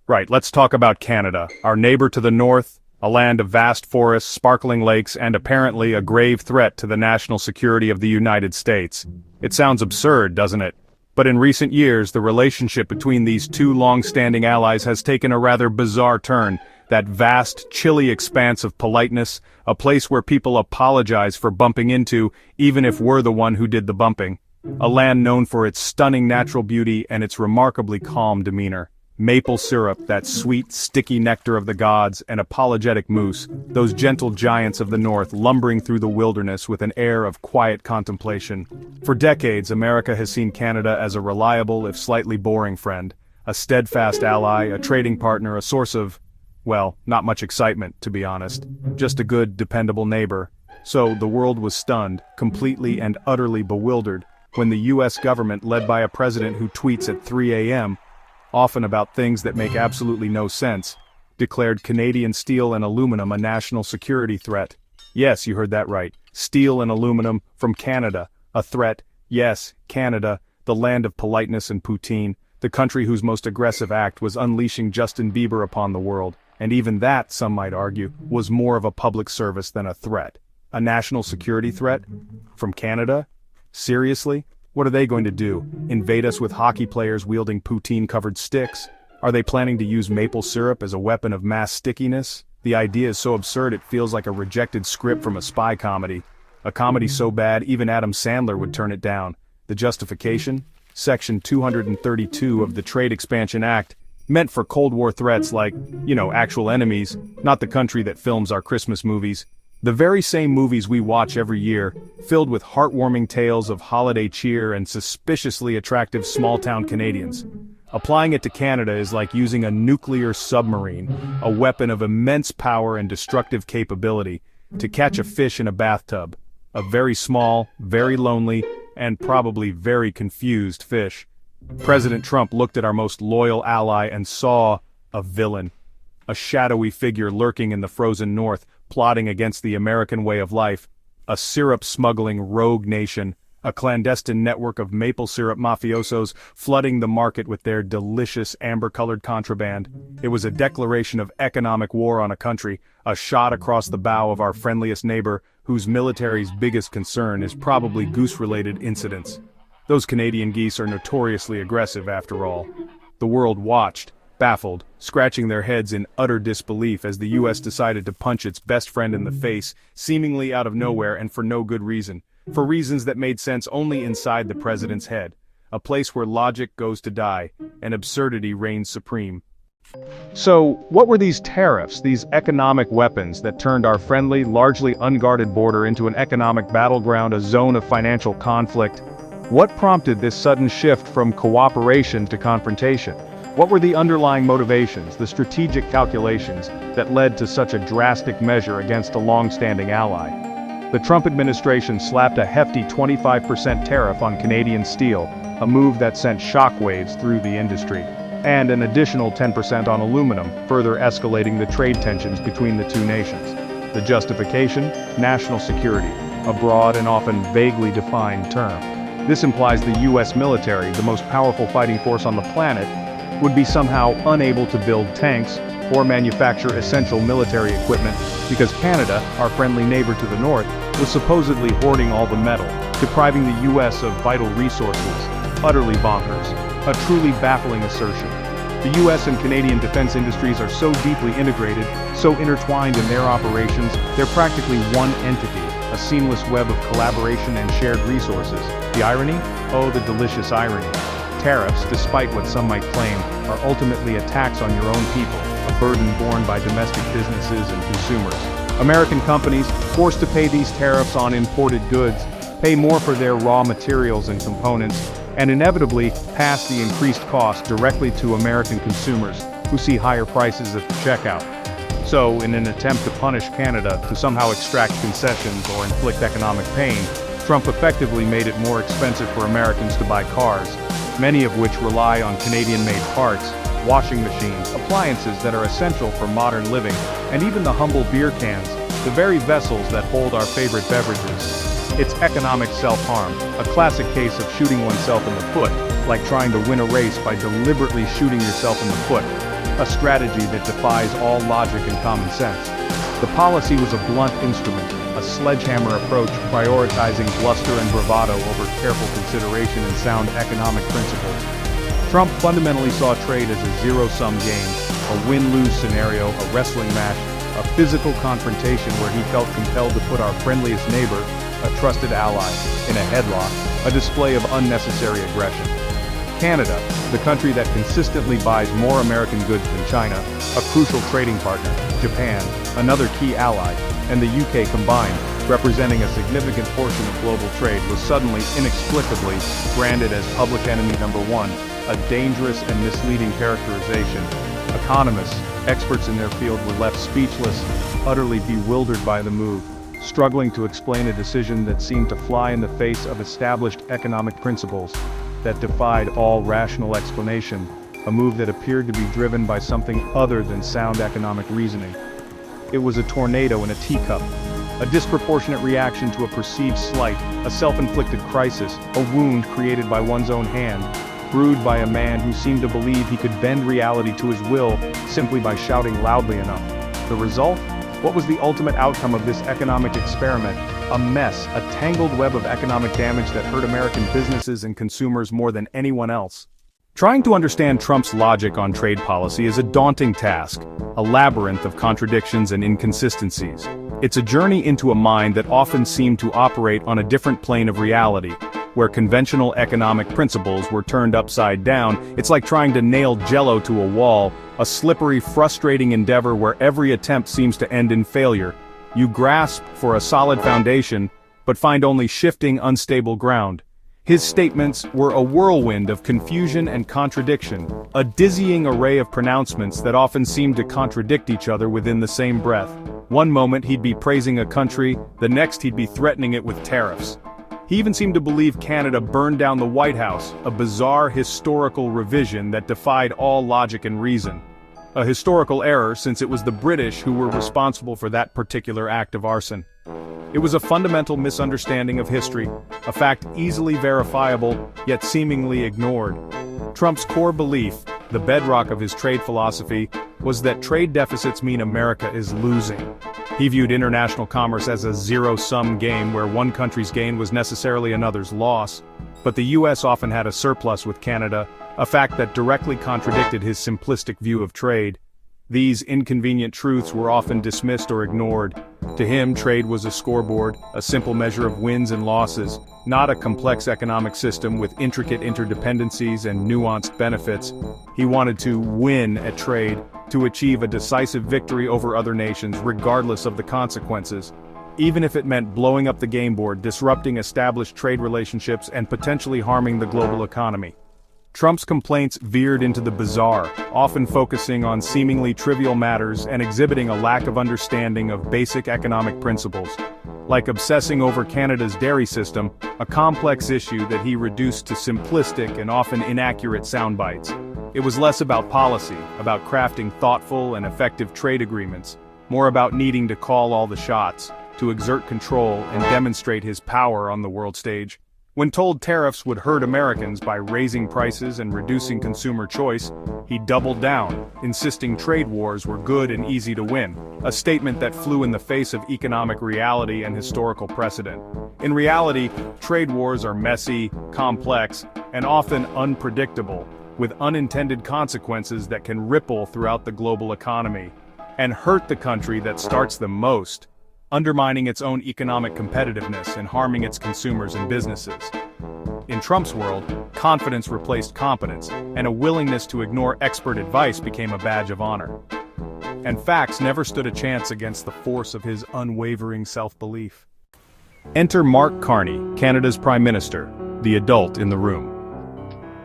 Right, let's talk about Canada, our neighbor to the north, a land of vast forests, sparkling lakes, and apparently a grave threat to the national security of the United States. It sounds absurd, doesn't it? But in recent years, the relationship between these two long-standing allies has taken a rather bizarre turn. That vast, chilly expanse of politeness, a place where people apologize for bumping into, even if we're the one who did the bumping. A land known for its stunning natural beauty and its remarkably calm demeanor. Maple syrup, that sweet, sticky nectar of the gods, and apologetic moose, those gentle giants of the north lumbering through the wilderness with an air of quiet contemplation. For decades, America has seen Canada as a reliable, if slightly boring friend, a steadfast ally, a trading partner, a source of, well, not much excitement, to be honest. Just a good, dependable neighbor. So, the world was stunned, completely and utterly bewildered, when the U.S. government, led by a president who tweets at 3 a.m., often about things that make absolutely no sense, declared Canadian steel and aluminum a national security threat. Yes, you heard that right. Steel and aluminum from Canada, a threat. Yes, Canada, the land of politeness and poutine, the country whose most aggressive act was unleashing Justin Bieber upon the world, and even that, some might argue, was more of a public service than a threat. A national security threat? From Canada? Seriously? What are they going to do? Invade us with hockey players wielding poutine-covered sticks? Are they planning to use maple syrup as a weapon of mass stickiness? The idea is so absurd it feels like a rejected script from a spy comedy. A comedy so bad even Adam Sandler would turn it down. The justification? Section 232 of the Trade Expansion Act, meant for Cold War threats like, actual enemies, not the country that films our Christmas movies. The very same movies we watch every year, filled with heartwarming tales of holiday cheer and suspiciously attractive small-town Canadians. Applying it to Canada is like using a nuclear submarine, a weapon of immense power and destructive capability, to catch a fish in a bathtub. A very small, very lonely, and probably very confused fish. President Trump looked at our most loyal ally and saw a villain. A shadowy figure lurking in the frozen north, plotting against the American way of life, a syrup-smuggling rogue nation, a clandestine network of maple syrup mafiosos flooding the market with their delicious amber-colored contraband. It was a declaration of economic war on a country, a shot across the bow of our friendliest neighbor, whose military's biggest concern is probably goose-related incidents. Those Canadian geese are notoriously aggressive, after all. The world watched, baffled, scratching their heads in utter disbelief as the U.S. decided to punch its best friend in the face, seemingly out of nowhere and for no good reason. For reasons that made sense only inside the president's head. A place where logic goes to die, and absurdity reigns supreme. So, what were these tariffs, these economic weapons that turned our friendly, largely unguarded border into an economic battleground, a zone of financial conflict? What prompted this sudden shift from cooperation to confrontation? What were the underlying motivations, the strategic calculations, that led to such a drastic measure against a long-standing ally? The Trump administration slapped a hefty 25% tariff on Canadian steel, a move that sent shockwaves through the industry, and an additional 10% on aluminum, further escalating the trade tensions between the two nations. The justification? National security, a broad and often vaguely defined term. This implies the U.S. military, the most powerful fighting force on the planet, would be somehow unable to build tanks or manufacture essential military equipment because Canada, our friendly neighbor to the north, was supposedly hoarding all the metal, depriving the U.S. of vital resources. Utterly bonkers. A truly baffling assertion. The U.S. and Canadian defense industries are so deeply integrated, so intertwined in their operations, they're practically one entity, a seamless web of collaboration and shared resources. The irony? Oh, the delicious irony. Tariffs, despite what some might claim, are ultimately a tax on your own people, a burden borne by domestic businesses and consumers. American companies, forced to pay these tariffs on imported goods, pay more for their raw materials and components, and inevitably pass the increased cost directly to American consumers, who see higher prices at the checkout. So, in an attempt to punish Canada, to somehow extract concessions or inflict economic pain, Trump effectively made it more expensive for Americans to buy cars, many of which rely on Canadian-made parts, washing machines, appliances that are essential for modern living, and even the humble beer cans, the very vessels that hold our favorite beverages. It's economic self-harm, a classic case of shooting oneself in the foot, like trying to win a race by deliberately shooting yourself in the foot. a strategy that defies all logic and common sense. The policy was a blunt instrument, a sledgehammer approach prioritizing bluster and bravado over careful consideration and sound economic principles. Trump fundamentally saw trade as a zero-sum game, a win-lose scenario, a wrestling match, a physical confrontation where he felt compelled to put our friendliest neighbor, a trusted ally, in a headlock, a display of unnecessary aggression. Canada, the country that consistently buys more American goods than China, a crucial trading partner, Japan, another key ally, and the UK combined, representing a significant portion of global trade, was suddenly, inexplicably, branded as public enemy number one, a dangerous and misleading characterization. Economists, experts in their field, were left speechless, utterly bewildered by the move, struggling to explain a decision that seemed to fly in the face of established economic principles, that defied all rational explanation, a move that appeared to be driven by something other than sound economic reasoning. It was a tornado in a teacup, a disproportionate reaction to a perceived slight, a self-inflicted crisis, a wound created by one's own hand, brewed by a man who seemed to believe he could bend reality to his will simply by shouting loudly enough. The result? What was the ultimate outcome of this economic experiment? A mess, a tangled web of economic damage that hurt American businesses and consumers more than anyone else. Trying to understand Trump's logic on trade policy is a daunting task, a labyrinth of contradictions and inconsistencies. It's a journey into a mind that often seemed to operate on a different plane of reality, where conventional economic principles were turned upside down. It's like trying to nail Jell-O to a wall, a slippery, frustrating endeavor where every attempt seems to end in failure. You grasp for a solid foundation, but find only shifting, unstable ground. His statements were a whirlwind of confusion and contradiction, a dizzying array of pronouncements that often seemed to contradict each other within the same breath. One moment he'd be praising a country, the next he'd be threatening it with tariffs. He even seemed to believe Canada burned down the White House, a bizarre historical revision that defied all logic and reason. A historical error, since it was the British who were responsible for that particular act of arson. It was a fundamental misunderstanding of history, a fact easily verifiable, yet seemingly ignored. Trump's core belief, the bedrock of his trade philosophy, was that trade deficits mean America is losing. He viewed international commerce as a zero-sum game where one country's gain was necessarily another's loss. But the U.S. often had a surplus with Canada, a fact that directly contradicted his simplistic view of trade. These inconvenient truths were often dismissed or ignored. To him, trade was a scoreboard, a simple measure of wins and losses, not a complex economic system with intricate interdependencies and nuanced benefits. He wanted to win at trade, to achieve a decisive victory over other nations regardless of the consequences, even if it meant blowing up the game board, disrupting established trade relationships, and potentially harming the global economy. Trump's complaints veered into the bizarre, often focusing on seemingly trivial matters and exhibiting a lack of understanding of basic economic principles. Like obsessing over Canada's dairy system, a complex issue that he reduced to simplistic and often inaccurate soundbites. It was less about policy, about crafting thoughtful and effective trade agreements, more about needing to call all the shots, to exert control and demonstrate his power on the world stage. When told tariffs would hurt Americans by raising prices and reducing consumer choice, he doubled down, insisting trade wars were good and easy to win, a statement that flew in the face of economic reality and historical precedent. In reality, trade wars are messy, complex, and often unpredictable, with unintended consequences that can ripple throughout the global economy, and hurt the country that starts them most, undermining its own economic competitiveness and harming its consumers and businesses. In Trump's world, confidence replaced competence, and a willingness to ignore expert advice became a badge of honor. And facts never stood a chance against the force of his unwavering self-belief. Enter Marc Carney, Canada's Prime Minister, the adult in the room.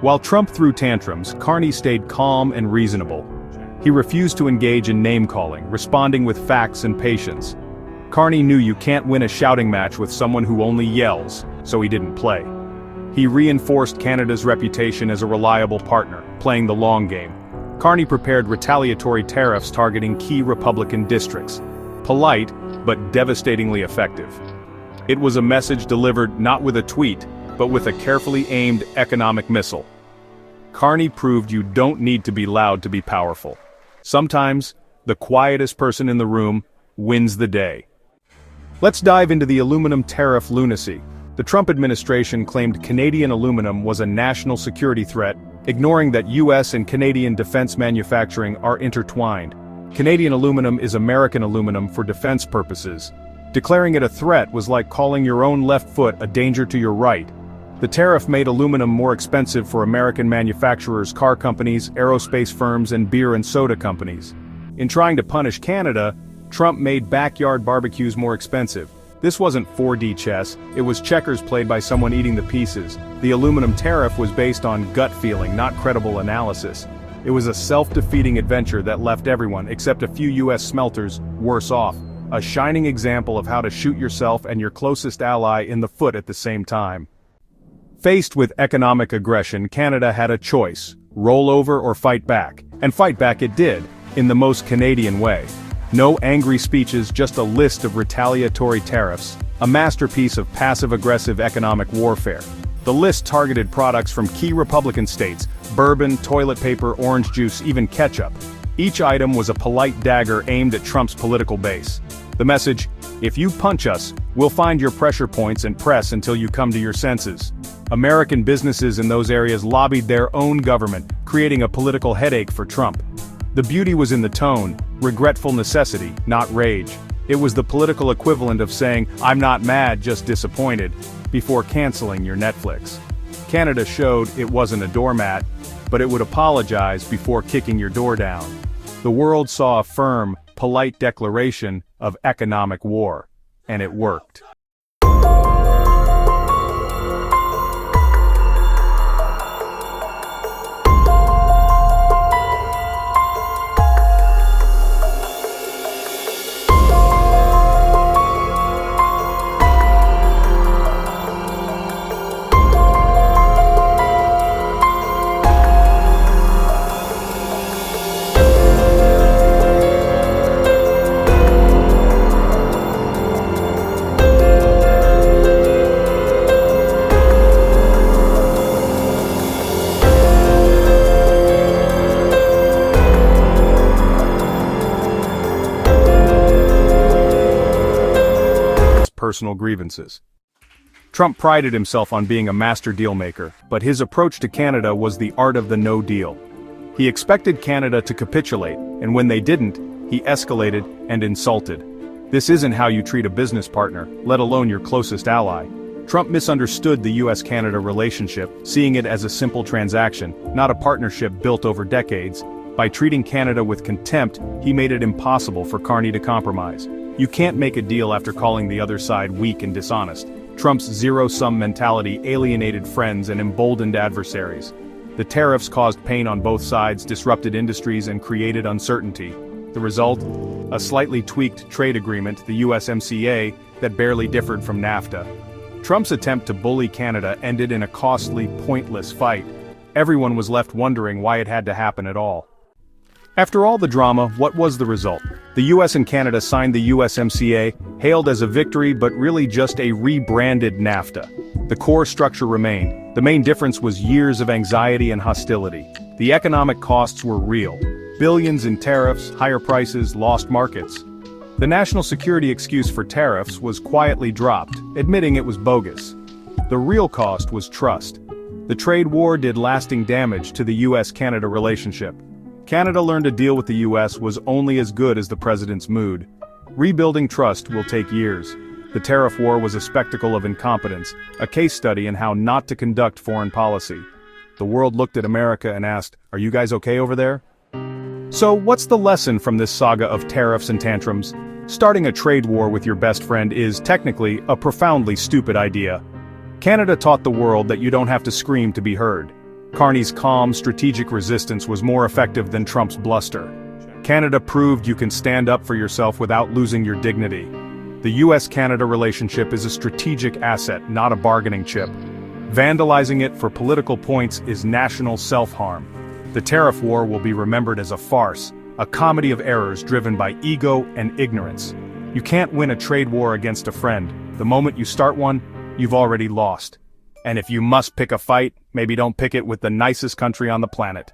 While Trump threw tantrums, Carney stayed calm and reasonable. He refused to engage in name-calling, responding with facts and patience. Carney knew you can't win a shouting match with someone who only yells, so he didn't play. He reinforced Canada's reputation as a reliable partner, playing the long game. Carney prepared retaliatory tariffs targeting key Republican districts. Polite, but devastatingly effective. It was a message delivered not with a tweet, but with a carefully aimed economic missile. Carney proved you don't need to be loud to be powerful. Sometimes, the quietest person in the room wins the day. Let's dive into the aluminum tariff lunacy. The Trump administration claimed Canadian aluminum was a national security threat, ignoring that U.S. and Canadian defense manufacturing are intertwined. Canadian aluminum is American aluminum for defense purposes. Declaring it a threat was like calling your own left foot a danger to your right. The tariff made aluminum more expensive for American manufacturers, car companies, aerospace firms, and beer and soda companies. In trying to punish Canada, Trump made backyard barbecues more expensive. This wasn't 4D chess, it was checkers played by someone eating the pieces. The aluminum tariff was based on gut feeling, not credible analysis. It was a self-defeating adventure that left everyone, except a few U.S. smelters, worse off. A shining example of how to shoot yourself and your closest ally in the foot at the same time. Faced with economic aggression, Canada had a choice: roll over or fight back. And fight back it did, in the most Canadian way. No angry speeches, just a list of retaliatory tariffs, a masterpiece of passive-aggressive economic warfare. The list targeted products from key Republican states: bourbon, toilet paper, orange juice, even ketchup. Each item was a polite dagger aimed at Trump's political base. The message: if you punch us, we'll find your pressure points and press until you come to your senses. American businesses in those areas lobbied their own government, creating a political headache for Trump. The beauty was in the tone: regretful necessity, not rage. It was the political equivalent of saying, "I'm not mad, just disappointed," before canceling your Netflix. Canada showed it wasn't a doormat, but it would apologize before kicking your door down. The world saw a firm, polite declaration of economic war. And it worked. Personal grievances. Trump prided himself on being a master dealmaker, but his approach to Canada was the art of the no deal. He expected Canada to capitulate, and when they didn't, he escalated and insulted. This isn't how you treat a business partner, let alone your closest ally. Trump misunderstood the U.S. Canada relationship, seeing it as a simple transaction, not a partnership built over decades. By treating Canada with contempt, he made it impossible for Carney to compromise. You can't make a deal after calling the other side weak and dishonest. Trump's zero-sum mentality alienated friends and emboldened adversaries. The tariffs caused pain on both sides, disrupted industries, and created uncertainty. The result? A slightly tweaked trade agreement, the USMCA, that barely differed from NAFTA. Trump's attempt to bully Canada ended in a costly, pointless fight. Everyone was left wondering why it had to happen at all. After all the drama, what was the result? The US and Canada signed the USMCA, hailed as a victory but really just a rebranded NAFTA. The core structure remained. The main difference was years of anxiety and hostility. The economic costs were real. Billions in tariffs, higher prices, lost markets. The national security excuse for tariffs was quietly dropped, admitting it was bogus. The real cost was trust. The trade war did lasting damage to the US-Canada relationship. Canada learned a deal with the US was only as good as the president's mood. Rebuilding trust will take years. The tariff war was a spectacle of incompetence, a case study in how not to conduct foreign policy. The world looked at America and asked, "Are you guys okay over there?" So what's the lesson from this saga of tariffs and tantrums? Starting a trade war with your best friend is, technically, a profoundly stupid idea. Canada taught the world that you don't have to scream to be heard. Carney's calm, strategic resistance was more effective than Trump's bluster. Canada proved you can stand up for yourself without losing your dignity. The US-Canada relationship is a strategic asset, not a bargaining chip. Vandalizing it for political points is national self-harm. The tariff war will be remembered as a farce, a comedy of errors driven by ego and ignorance. You can't win a trade war against a friend. The moment you start one, you've already lost. And if you must pick a fight, maybe don't pick it with the nicest country on the planet.